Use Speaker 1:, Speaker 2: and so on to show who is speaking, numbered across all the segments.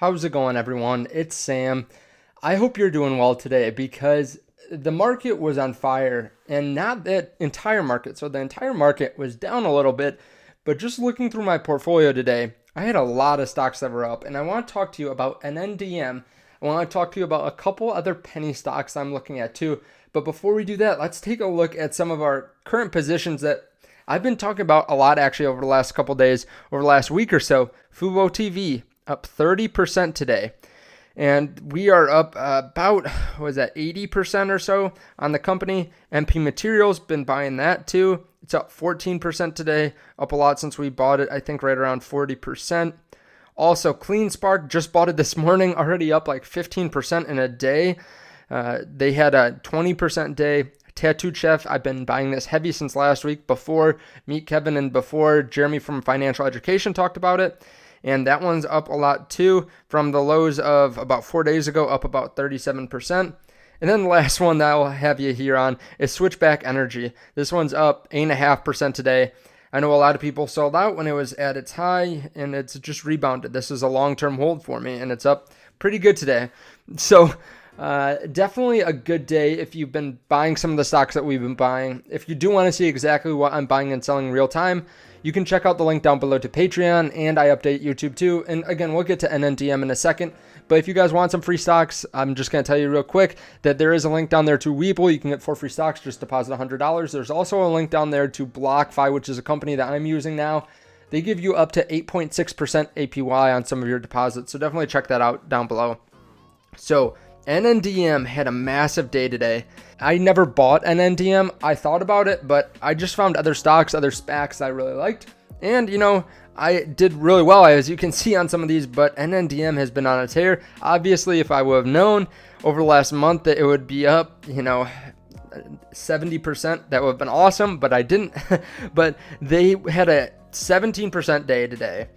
Speaker 1: How's it going, everyone? It's Sam. I hope you're doing well today because the market was on fire, and not that entire market. So the entire market was down a little bit, but just looking through my portfolio today, I had a lot of stocks that were up, and I want to talk to you about NNDM. I want to talk to you about a couple other penny stocks I'm looking at too. But before we do that, let's take a look at some of our current positions that I've been talking about a lot actually over the last couple days, over the last week or so. Fubo TV up 30% today. And we are up about, 80% or so on the company. MP Materials, been buying that too. It's up 14% today, up a lot since we bought it, I think right around 40%. Also, CleanSpark, just bought it this morning, already up like 15% in a day. They had a 20% day. Tattooed Chef, I've been buying this heavy since last week before Meet Kevin and before Jeremy from Financial Education talked about it. And that one's up a lot too, from the lows of about 4 days ago, up about 37%. And then the last one that I'll have you here on is Switchback Energy. This one's up 8.5% today. I know a lot of people sold out when it was at its high, and it's just rebounded. This is a long-term hold for me, and it's up pretty good today. So definitely a good day if you've been buying some of the stocks that we've been buying. If you do want to see exactly what I'm buying and selling in real time, you can check out the link down below to Patreon, and I update YouTube too. And again, we'll get to NNDM in a second. But if you guys want some free stocks, I'm just going to tell you real quick that there is a link down there to WeBull. You can get 4 free stocks, just deposit $100. There's also a link down there to BlockFi, which is a company that I'm using now. They give you up to 8.6% APY on some of your deposits. So definitely check that out down below. So NNDM had a massive day today. I never bought NNDM. I thought about it, but I just found other stocks, other SPACs I really liked. And, I did really well, as you can see on some of these, but NNDM has been on a tear. Obviously, if I would have known over the last month that it would be up, 70%, that would have been awesome, but I didn't. But they had a 17% day today.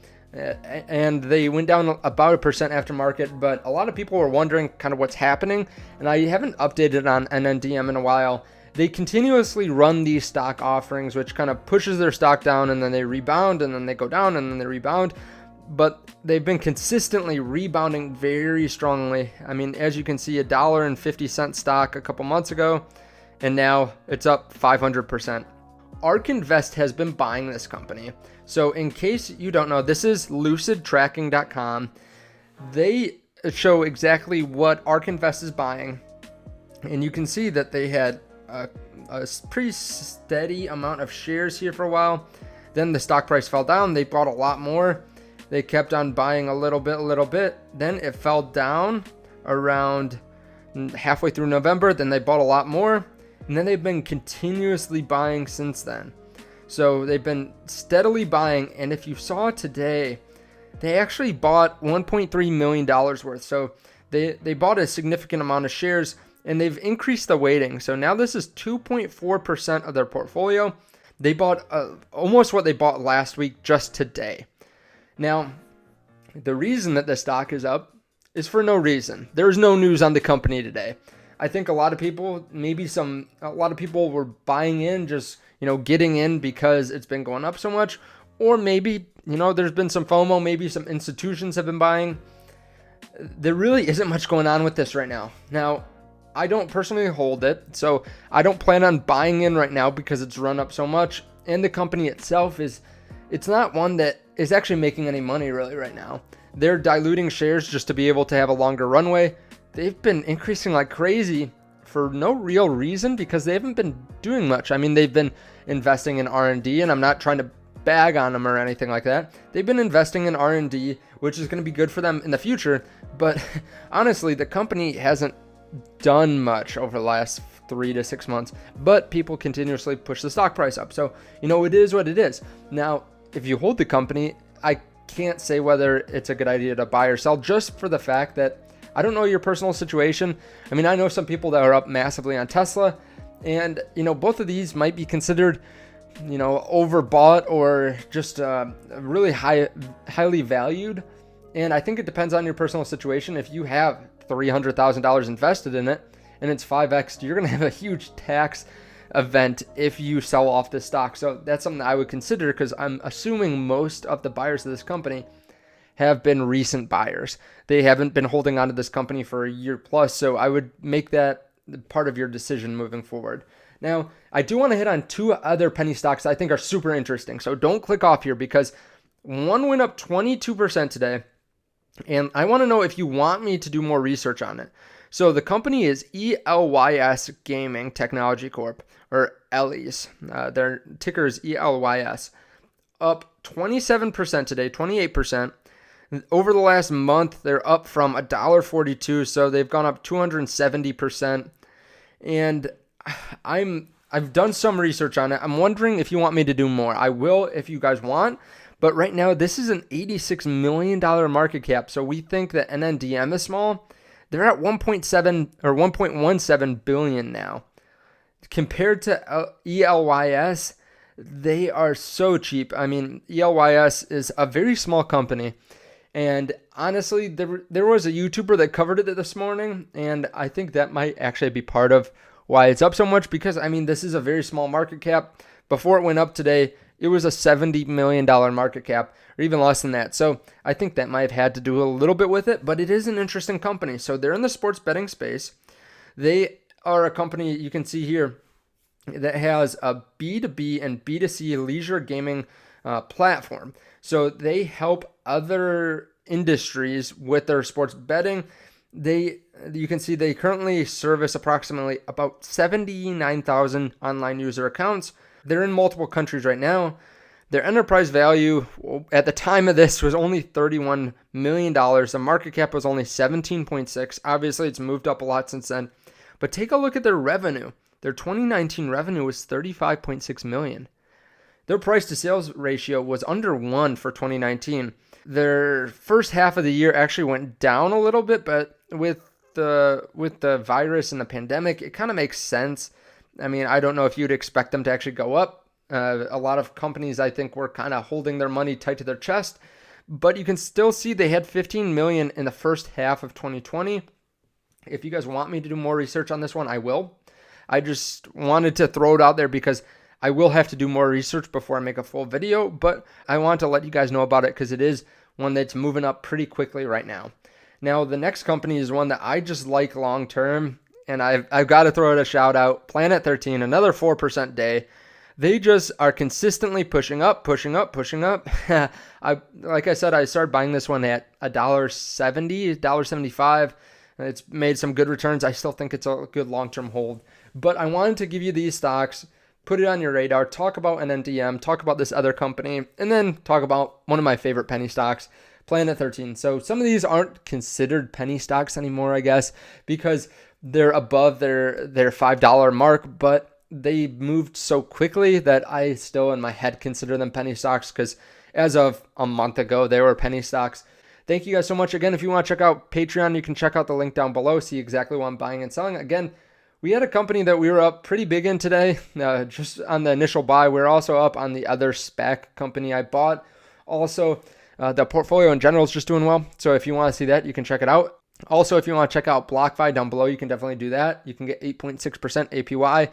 Speaker 1: And they went down about 1% after market, but a lot of people were wondering kind of what's happening, and I haven't updated on NNDM in a while. They continuously run these stock offerings, which kind of pushes their stock down, and then they rebound, and then they go down, and then they rebound, but they've been consistently rebounding very strongly. I mean, as you can see, $1.50 stock a couple months ago, and now it's up 500%. Ark Invest has been buying this company. So in case you don't know, this is lucidtracking.com. They show exactly what Ark Invest is buying. And you can see that they had a pretty steady amount of shares here for a while. Then the stock price fell down. They bought a lot more. They kept on buying a little bit. Then it fell down around halfway through November. Then they bought a lot more. And then they've been continuously buying since then. So they've been steadily buying. And if you saw today, they actually bought $1.3 million worth. So they bought a significant amount of shares, and they've increased the weighting. So now this is 2.4% of their portfolio. They bought almost what they bought last week just today. Now, the reason that the stock is up is for no reason. There's no news on the company today. I think a lot of people were buying in, just, getting in because it's been going up so much. Or maybe, there's been some FOMO, maybe some institutions have been buying. There really isn't much going on with this right now. Now, I don't personally hold it, so I don't plan on buying in right now because it's run up so much. And the company itself it's not one that is actually making any money really right now. They're diluting shares just to be able to have a longer runway. They've been increasing like crazy for no real reason because they haven't been doing much. I mean, they've been investing in R&D, and I'm not trying to bag on them or anything like that. They've been investing in R&D, which is going to be good for them in the future. But honestly, the company hasn't done much over the last 3 to 6 months, but people continuously push the stock price up. So, it is what it is. Now, if you hold the company, I can't say whether it's a good idea to buy or sell, just for the fact that I don't know your personal situation. I mean, I know some people that are up massively on Tesla, and, both of these might be considered, overbought or just really highly valued. And I think it depends on your personal situation. If you have $300,000 invested in it and it's 5x, you're going to have a huge tax event if you sell off this stock. So that's something I would consider, because I'm assuming most of the buyers of this company have been recent buyers. They haven't been holding on to this company for a year plus, so I would make that part of your decision moving forward. Now, I do want to hit on two other penny stocks I think are super interesting, so don't click off here because one went up 22% today, and I want to know if you want me to do more research on it. So the company is ELYS Gaming Technology Corp, or ELYS. Their ticker is ELYS. Up 27% today, 28%. Over the last month, they're up from $1.42, so they've gone up 270%. And I've done some research on it. I'm wondering if you want me to do more. I will if you guys want. But right now, this is an $86 million market cap. So we think that NNDM is small. They're at 1.7 or 1.17 billion now. Compared to ELYS, they are so cheap. I mean, ELYS is a very small company. And honestly, there was a YouTuber that covered it this morning. And I think that might actually be part of why it's up so much. Because, I mean, this is a very small market cap. Before it went up today, it was a $70 million market cap, or even less than that. So I think that might have had to do a little bit with it, but it is an interesting company. So they're in the sports betting space. They are a company you can see here that has a B2B and B2C leisure gaming platform. So they help other industries with their sports betting. You can see they currently service approximately about 79,000 online user accounts. They're in multiple countries right now. Their enterprise value at the time of this was only $31 million. The market cap was only 17.6. Obviously, it's moved up a lot since then. But take a look at their revenue. Their 2019 revenue was $35.6 million. Their price to sales ratio was under 1 for 2019. Their first half of the year actually went down a little bit, but with the virus and the pandemic, it kind of makes sense. I mean, I don't know if you'd expect them to actually go up. A lot of companies, I think, were kind of holding their money tight to their chest. But you can still see they had $15 million in the first half of 2020. If you guys want me to do more research on this one, I will. I just wanted to throw it out there because I will have to do more research before I make a full video. But I want to let you guys know about it because it is one that's moving up pretty quickly right now. Now, the next company is one that I just like long term. And I've got to throw it a shout out. Planet 13, another 4% day. They just are consistently pushing up, pushing up, pushing up. Like I said, I started buying this one at $1.70, $1.75. It's made some good returns. I still think it's a good long-term hold. But I wanted to give you these stocks, put it on your radar, talk about NNDM, talk about this other company, and then talk about one of my favorite penny stocks, Planet 13. So some of these aren't considered penny stocks anymore, I guess, because they're above their $5 mark, but they moved so quickly that I still in my head consider them penny stocks because as of a month ago, they were penny stocks. Thank you guys so much. Again, if you want to check out Patreon, you can check out the link down below, see exactly what I'm buying and selling. Again, we had a company that we were up pretty big in today, just on the initial buy. We're also up on the other SPAC company I bought. Also, the portfolio in general is just doing well. So if you want to see that, you can check it out. Also, if you want to check out BlockFi down below, you can definitely do that. You can get 8.6% APY.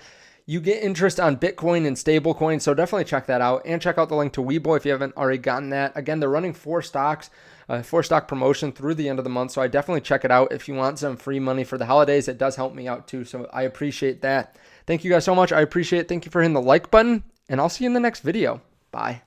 Speaker 1: You get interest on Bitcoin and stablecoin, so definitely check that out. And check out the link to WeBull if you haven't already gotten that. Again, they're running 4 stocks, 4-stock promotion through the end of the month, so I definitely check it out. If you want some free money for the holidays, it does help me out too, so I appreciate that. Thank you guys so much. I appreciate it. Thank you for hitting the like button, and I'll see you in the next video. Bye.